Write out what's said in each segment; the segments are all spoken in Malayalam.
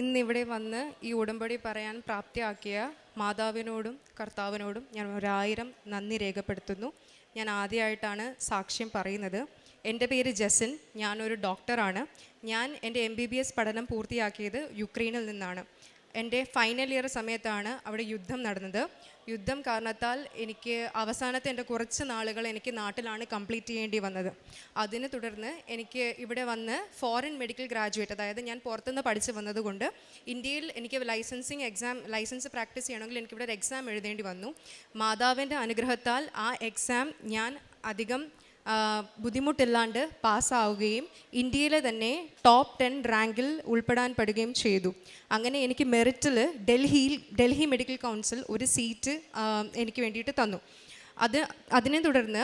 ഇന്നിവിടെ വന്ന് ഈ ഉടമ്പടി പറയാൻ പ്രാപ്തിയാക്കിയ മാതാവിനോടും കർത്താവിനോടും ഞാൻ 1000 നന്ദി രേഖപ്പെടുത്തുന്നു. ഞാൻ ആദ്യമായിട്ടാണ് സാക്ഷ്യം പറയുന്നത്. എൻ്റെ പേര് ജസിൻ, ഞാനൊരു ഡോക്ടറാണ്. ഞാൻ എൻ്റെ MBBS പഠനം പൂർത്തിയാക്കിയത് യുക്രൈനിൽ നിന്നാണ്. എൻ്റെ ഫൈനൽ ഇയർ സമയത്താണ് അവിടെ യുദ്ധം നടന്നത്. യുദ്ധം കാരണത്താൽ എനിക്ക് അവസാനത്തെ എൻ്റെ കുറച്ച് നാളുകൾ എനിക്ക് നാട്ടിലാണ് കംപ്ലീറ്റ് ചെയ്യേണ്ടി വന്നത്. അതിനെ തുടർന്ന് എനിക്ക് ഇവിടെ വന്ന് ഫോറിൻ മെഡിക്കൽ ഗ്രാജുവേറ്റ്, അതായത് ഞാൻ പുറത്തുനിന്ന് പഠിച്ച് വന്നതുകൊണ്ട് ഇന്ത്യയിൽ എനിക്ക് ലൈസൻസ് പ്രാക്ടീസ് ചെയ്യണമെങ്കിൽ എനിക്കിവിടെ ഒരു എക്സാം എഴുതേണ്ടി വന്നു. മാതാവിൻ്റെ അനുഗ്രഹത്താൽ ആ എക്സാം ഞാൻ അധികം ബുദ്ധിമുട്ടില്ലാണ്ട് പാസ്സാവുകയും ഇന്ത്യയിലെ തന്നെ ടോപ്പ് 10 റാങ്കിൽ ഉൾപ്പെടാൻ പെടുകയും ചെയ്തു. അങ്ങനെ എനിക്ക് മെറിറ്റിൽ ഡൽഹി മെഡിക്കൽ കൗൺസിൽ ഒരു സീറ്റ് എനിക്ക് വേണ്ടിയിട്ട് തന്നു. അതിനെ തുടർന്ന്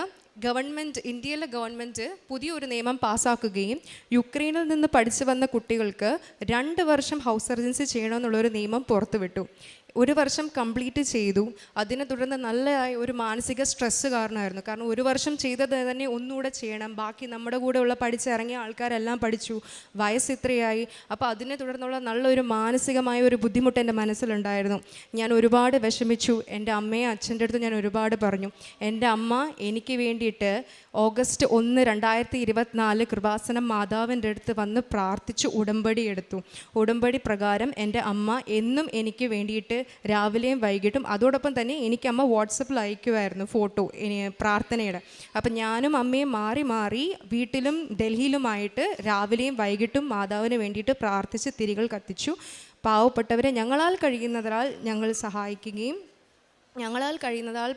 ഇന്ത്യയിലെ ഗവൺമെൻറ് പുതിയൊരു നിയമം പാസ്സാക്കുകയും യുക്രൈനിൽ നിന്ന് പഠിച്ചു വന്ന കുട്ടികൾക്ക് 2 വർഷം ഹൗസ് സർജൻസി ചെയ്യണമെന്നുള്ളൊരു നിയമം പുറത്തുവിട്ടു. 1 വർഷം കംപ്ലീറ്റ് ചെയ്തു. അതിനെ തുടർന്ന് നല്ല ഒരു മാനസിക സ്ട്രെസ്സ് കാരണമായിരുന്നു. കാരണം 1 വർഷം ചെയ്തത് തന്നെ ഒന്നുകൂടെ ചെയ്യണം. ബാക്കി നമ്മുടെ കൂടെ ഉള്ള പഠിച്ചിറങ്ങിയ ആൾക്കാരെല്ലാം പഠിച്ചു, വയസ്സ് ഇത്രയായി. അപ്പോൾ അതിനെ തുടർന്നുള്ള നല്ലൊരു മാനസികമായ ഒരു ബുദ്ധിമുട്ട് എൻ്റെ മനസ്സിലുണ്ടായിരുന്നു. ഞാൻ ഒരുപാട് വിഷമിച്ചു. എൻ്റെ അമ്മയും അച്ഛൻ്റെ അടുത്ത് ഞാൻ ഒരുപാട് പറഞ്ഞു. എൻ്റെ അമ്മ എനിക്ക് വേണ്ടിയിട്ട് ഓഗസ്റ്റ് 1, 2024 കൃപാസനം മാതാവിൻ്റെ അടുത്ത് വന്ന് പ്രാർത്ഥിച്ചു ഉടമ്പടി എടുത്തു. ഉടമ്പടി പ്രകാരം എൻ്റെ അമ്മ എന്നും എനിക്ക് വേണ്ടിയിട്ട് രാവിലെയും വൈകിട്ടും, അതോടൊപ്പം തന്നെ എനിക്ക് അമ്മ വാട്സപ്പിൽ അയക്കുമായിരുന്നു ഫോട്ടോ പ്രാർത്ഥനയുടെ. അപ്പം ഞാനും അമ്മയും മാറി മാറി വീട്ടിലും ഡൽഹിയിലുമായിട്ട് രാവിലെയും വൈകിട്ടും മാതാവിന് വേണ്ടിയിട്ട് പ്രാർത്ഥിച്ച് തിരികൾ കത്തിച്ചു. പാവപ്പെട്ടവരെ ഞങ്ങളാൽ കഴിയുന്നതാൽ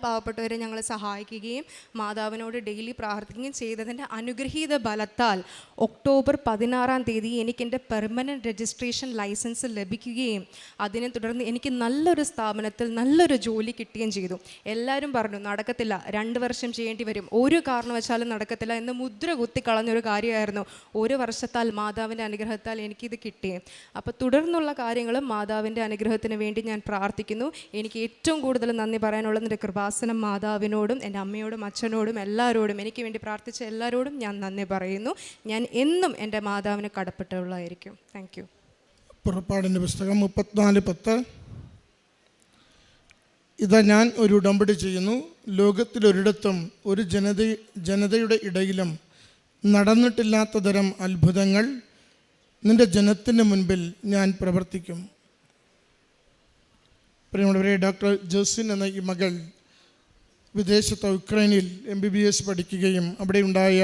പാവപ്പെട്ടവരെ ഞങ്ങൾ സഹായിക്കുകയും മാതാവിനോട് ഡെയിലി പ്രാർത്ഥിക്കുകയും ചെയ്തതിൻ്റെ അനുഗ്രഹീത ബലത്താൽ ഒക്ടോബർ 16 എനിക്കെൻ്റെ പെർമനൻറ്റ് രജിസ്ട്രേഷൻ ലൈസൻസ് ലഭിക്കുകയും അതിനെ തുടർന്ന് എനിക്ക് നല്ലൊരു സ്ഥാപനത്തിൽ നല്ലൊരു ജോലി കിട്ടുകയും ചെയ്തു. എല്ലാവരും പറഞ്ഞു നടക്കത്തില്ല, 2 വർഷം ചെയ്യേണ്ടി വരും, ഒരു കാരണവശാലും നടക്കത്തില്ല എന്ന് മുദ്ര കുത്തിക്കളഞ്ഞൊരു കാര്യമായിരുന്നു. 1 വർഷത്താൽ മാതാവിൻ്റെ അനുഗ്രഹത്താൽ എനിക്കിത് കിട്ടിയേ. അപ്പോൾ തുടർന്നുള്ള കാര്യങ്ങളും മാതാവിൻ്റെ അനുഗ്രഹത്തിന് വേണ്ടി ഞാൻ പ്രാർത്ഥിക്കുന്നു. എനിക്ക് ഏറ്റവും കൂടുതൽ നന്ദി പറയാനുള്ളത് എൻ്റെ കൃപാസനം മാതാവിനോടും എൻ്റെ അമ്മയോടും അച്ഛനോടും എല്ലാവരോടും, എനിക്ക് വേണ്ടി പ്രാർത്ഥിച്ച എല്ലാവരോടും ഞാൻ നന്ദി പറയുന്നു. ഞാൻ എന്നും എൻ്റെ മാതാവിന് കടപ്പെട്ടുള്ളതായിരിക്കും. Thank you. പുറപ്പാടിൻ്റെ പുസ്തകം 34:10. ഇതാ ഞാൻ ഒരു ഉടമ്പടി ചെയ്യുന്നു, ലോകത്തിലൊരിടത്തും ഒരു ജനതയുടെ ഇടയിലും നടന്നിട്ടില്ലാത്ത തരം അത്ഭുതങ്ങൾ നിൻ്റെ ജനത്തിന് മുൻപിൽ ഞാൻ പ്രവർത്തിക്കും. പ്രിയമുള്ളവരെ, ഡോക്ടർ ജോസിൻ എന്ന ഈ മകൾ വിദേശത്ത് യുക്രൈനിൽ MBBS പഠിക്കുകയും അവിടെ ഉണ്ടായ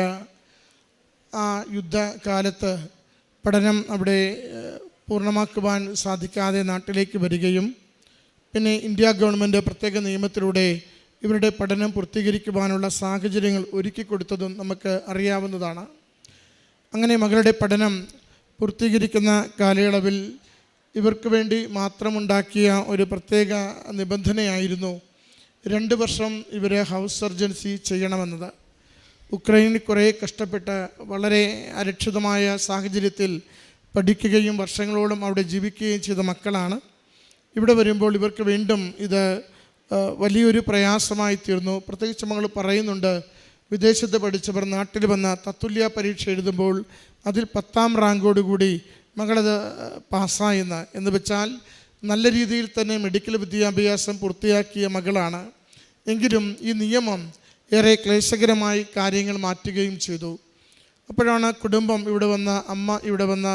ആ യുദ്ധകാലത്ത് പഠനം അവിടെ പൂർണ്ണമാക്കുവാൻ സാധിക്കാതെ നാട്ടിലേക്ക് വരികയും പിന്നെ ഇന്ത്യ ഗവൺമെൻറ് പ്രത്യേക നിയമത്തിലൂടെ ഇവരുടെ പഠനം പൂർത്തീകരിക്കുവാനുള്ള സാഹചര്യങ്ങൾ ഒരുക്കിക്കൊടുത്തതും നമുക്ക് അറിയാവുന്നതാണ്. അങ്ങനെ മകളുടെ പഠനം പൂർത്തീകരിക്കുന്ന കാലയളവിൽ ഇവർക്ക് വേണ്ടി മാത്രമുണ്ടാക്കിയ ഒരു പ്രത്യേക നിബന്ധനയായിരുന്നു 2 വർഷം ഇവരെ ഹൗസ് സർജൻസി ചെയ്യണമെന്നത്. ഉക്രൈനിൽ കുറേ കഷ്ടപ്പെട്ട് വളരെ അരക്ഷിതമായ സാഹചര്യത്തിൽ പഠിക്കുകയും വർഷങ്ങളോളം അവിടെ ജീവിക്കുകയും ചെയ്ത മക്കളാണ്. ഇവിടെ വരുമ്പോൾ ഇവർക്ക് വീണ്ടും ഇത് വലിയൊരു പ്രയാസമായി തീർന്നു. പ്രത്യേകിച്ച് മകൾ പറയുന്നുണ്ട്, വിദേശത്ത് പഠിച്ചവർ നാട്ടിൽ വന്ന തത്തുല്യ പരീക്ഷ എഴുതുമ്പോൾ അതിൽ 10ാം റാങ്കോടുകൂടി മകളത് പാസ്സായെന്ന്. എന്ന് വെച്ചാൽ നല്ല രീതിയിൽ തന്നെ മെഡിക്കൽ വിദ്യാഭ്യാസം പൂർത്തിയാക്കിയ മകളാണ്. എങ്കിലും ഈ നിയമം ഏറെ ക്ലേശകരമായി കാര്യങ്ങൾ മാറ്റുകയും ചെയ്തു. അപ്പോഴാണ് കുടുംബം ഇവിടെ വന്ന അമ്മ ഇവിടെ വന്ന്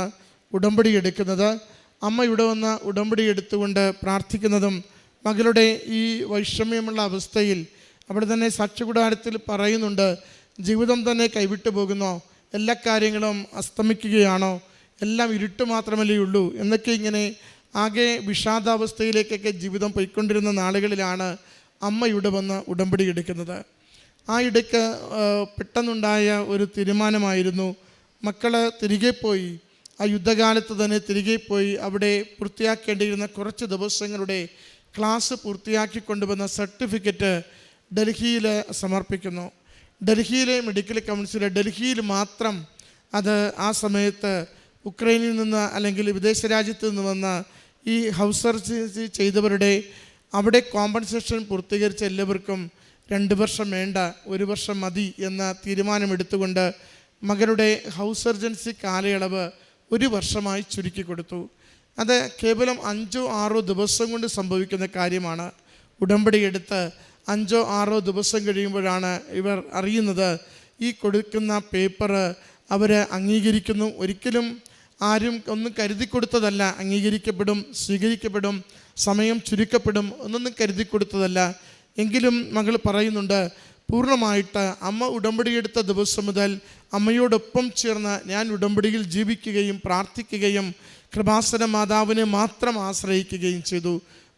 ഉടമ്പടി എടുക്കുന്നത്. അമ്മ ഇവിടെ വന്ന് ഉടമ്പടി എടുത്തുകൊണ്ട് പ്രാർത്ഥിക്കുന്നതും മകളുടെ ഈ വൈഷമ്യമുള്ള അവസ്ഥയിൽ അവിടെ തന്നെ സാക്ഷ്യകൂടാരത്തിൽ പറയുന്നുണ്ട്, ജീവിതം തന്നെ കൈവിട്ടു പോകുന്നോ, എല്ലാ കാര്യങ്ങളും അസ്തമിക്കുകയാണോ, എല്ലാം ഇരുട്ട് മാത്രമല്ലേ ഉള്ളൂ എന്നൊക്കെ ഇങ്ങനെ ആകെ വിഷാദാവസ്ഥയിലേക്കൊക്കെ ജീവിതം പോയിക്കൊണ്ടിരുന്ന നാളുകളിലാണ് അമ്മ ഇവിടെ വന്ന് ഉടമ്പടി എടുക്കുന്നത്. ആ ഇടയ്ക്ക് പെട്ടെന്നുണ്ടായ ഒരു തീരുമാനമായിരുന്നു, മക്കൾ തിരികെ പോയി, ആ യുദ്ധകാലത്ത് തന്നെ തിരികെ പോയി അവിടെ പൂർത്തിയാക്കേണ്ടിയിരുന്ന കുറച്ച് ദിവസങ്ങളുടെ ക്ലാസ് പൂർത്തിയാക്കി കൊണ്ടുവന്ന സർട്ടിഫിക്കറ്റ് ഡൽഹിയിൽ സമർപ്പിക്കുന്നു. ഡൽഹിയിലെ മെഡിക്കൽ കൗൺസിൽ ഡൽഹിയിൽ മാത്രം അത് ആ സമയത്ത് ഉക്രൈനിൽ നിന്ന് അല്ലെങ്കിൽ വിദേശ രാജ്യത്ത് നിന്ന് വന്ന ഈ ഹൗസ് സർജൻസി ചെയ്തവരുടെ അവിടെ കോമ്പൻസേഷൻ പൂർത്തീകരിച്ച എല്ലാവർക്കും 2 വർഷം വേണ്ട, 1 വർഷം മതി എന്ന തീരുമാനമെടുത്തുകൊണ്ട് മകളുടെ ഹൗസ് സർജൻസി കാലയളവ് 1 വർഷമായി ചുരുക്കി കൊടുത്തു. അത് കേവലം 5-6 ദിവസം കൊണ്ട് സംഭവിക്കുന്ന കാര്യമാണ്. ഉടമ്പടി എടുത്ത് 5-6 ദിവസം കഴിയുമ്പോഴാണ് ഇവർ അറിയുന്നത് ഈ കൊടുക്കുന്ന പേപ്പർ അവർ അംഗീകരിക്കുന്നു. ഒരിക്കലും ആരും ഒന്നും കരുതി കൊടുത്തതല്ല. അംഗീകരിക്കപ്പെടും, സ്വീകരിക്കപ്പെടും, സമയം ചുരുക്കപ്പെടും എന്നൊന്നും കരുതി കൊടുത്തതല്ല. എങ്കിലും മകൾ പറയുന്നുണ്ട്, പൂർണ്ണമായിട്ട് അമ്മ ഉടമ്പടിയെടുത്ത ദിവസം മുതൽ അമ്മയോടൊപ്പം ചേർന്ന് ഞാൻ ഉടമ്പടിയിൽ ജീവിക്കുകയും പ്രാർത്ഥിക്കുകയും കൃപാസന മാതാവിനെ മാത്രം ആശ്രയിക്കുകയും ചെയ്തു.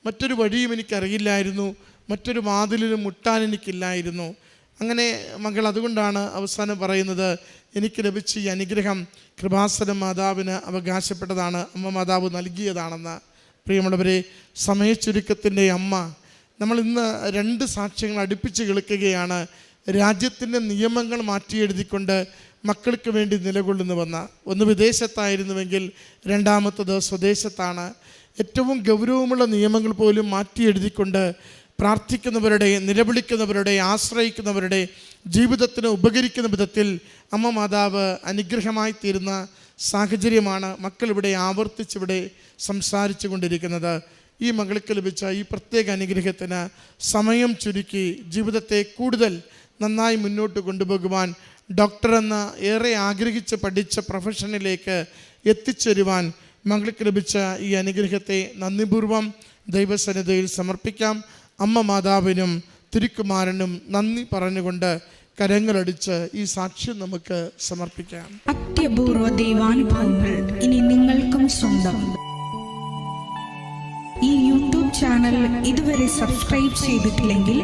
മറ്റൊരു വഴിയും എനിക്കറിയില്ലായിരുന്നു, മറ്റൊരു വാതിലിലും മുട്ടാൻ എനിക്കില്ലായിരുന്നു. അങ്ങനെ മകൾ അതുകൊണ്ടാണ് അവസാനം പറയുന്നത്, എനിക്ക് ലഭിച്ച ഈ അനുഗ്രഹം കൃപാസന മാതാവിന് അവകാശപ്പെട്ടതാണ്, അമ്മ മാതാവ് നൽകിയതാണെന്ന്. പ്രിയമുള്ളവരെ, സമയച്ചുരുക്കത്തിൻ്റെ അമ്മ, നമ്മൾ ഇന്ന് 2 സാക്ഷ്യങ്ങൾ അടുപ്പിച്ച് കേൾക്കുകയാണ്. രാജ്യത്തിൻ്റെ നിയമങ്ങൾ മാറ്റിയെഴുതിക്കൊണ്ട് മക്കൾക്ക് വേണ്ടി നിലകൊള്ളുന്നുവെന്ന. ഒന്ന് വിദേശത്തായിരുന്നുവെങ്കിൽ രണ്ടാമത്തത് സ്വദേശത്താണ്. ഏറ്റവും ഗൗരവമുള്ള നിയമങ്ങൾ പോലും മാറ്റിയെഴുതിക്കൊണ്ട് പ്രാർത്ഥിക്കുന്നവരുടെ, നിലവിളിക്കുന്നവരുടെ, ആശ്രയിക്കുന്നവരുടെ ജീവിതത്തിന് ഉപകരിക്കുന്ന വിധത്തിൽ അമ്മ മാതാവ് അനുഗ്രഹമായി തീരുന്ന സാഹചര്യമാണ് മക്കളിവിടെ ആവർത്തിച്ചിവിടെ സംസാരിച്ചു കൊണ്ടിരിക്കുന്നത്. ഈ മകൾക്ക് ലഭിച്ച ഈ പ്രത്യേക അനുഗ്രഹത്തിന് സമയം ചുരുക്കി ജീവിതത്തെ കൂടുതൽ നന്നായി മുന്നോട്ട് കൊണ്ടുപോകുവാൻ, ഡോക്ടറെന്ന് ഏറെ ആഗ്രഹിച്ച് പഠിച്ച പ്രൊഫഷനിലേക്ക് എത്തിച്ചേരുവാൻ മകൾക്ക് ലഭിച്ച ഈ അനുഗ്രഹത്തെ നന്ദിപൂർവം ദൈവസന്നിധിയിൽ സമർപ്പിക്കാം. അമ്മ മാതാവിനും തിരുക്കുമാരനും നന്ദി പറഞ്ഞുകൊണ്ട് കരങ്ങളടിച്ച് ഈ സാക്ഷ്യം നമുക്ക് സമർപ്പിക്കാം. അത്യപൂർവ ദൈവാനുഭവങ്ങൾ ഇനി നിങ്ങൾക്കും സ്വന്തം. ഈ യൂട്യൂബ് ചാനൽ ഇതുവരെ സബ്സ്ക്രൈബ് ചെയ്തിട്ടില്ലെങ്കിൽ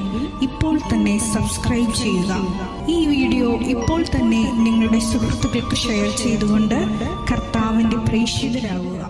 ഇപ്പോൾ തന്നെ സബ്സ്ക്രൈബ് ചെയ്യുക. ഈ വീഡിയോ ഇപ്പോൾ തന്നെ നിങ്ങളുടെ സുഹൃത്തുക്കൾക്ക് ഷെയർ ചെയ്തുകൊണ്ട് കർത്താവിൻ്റെ പ്രേക്ഷിതരാകുക.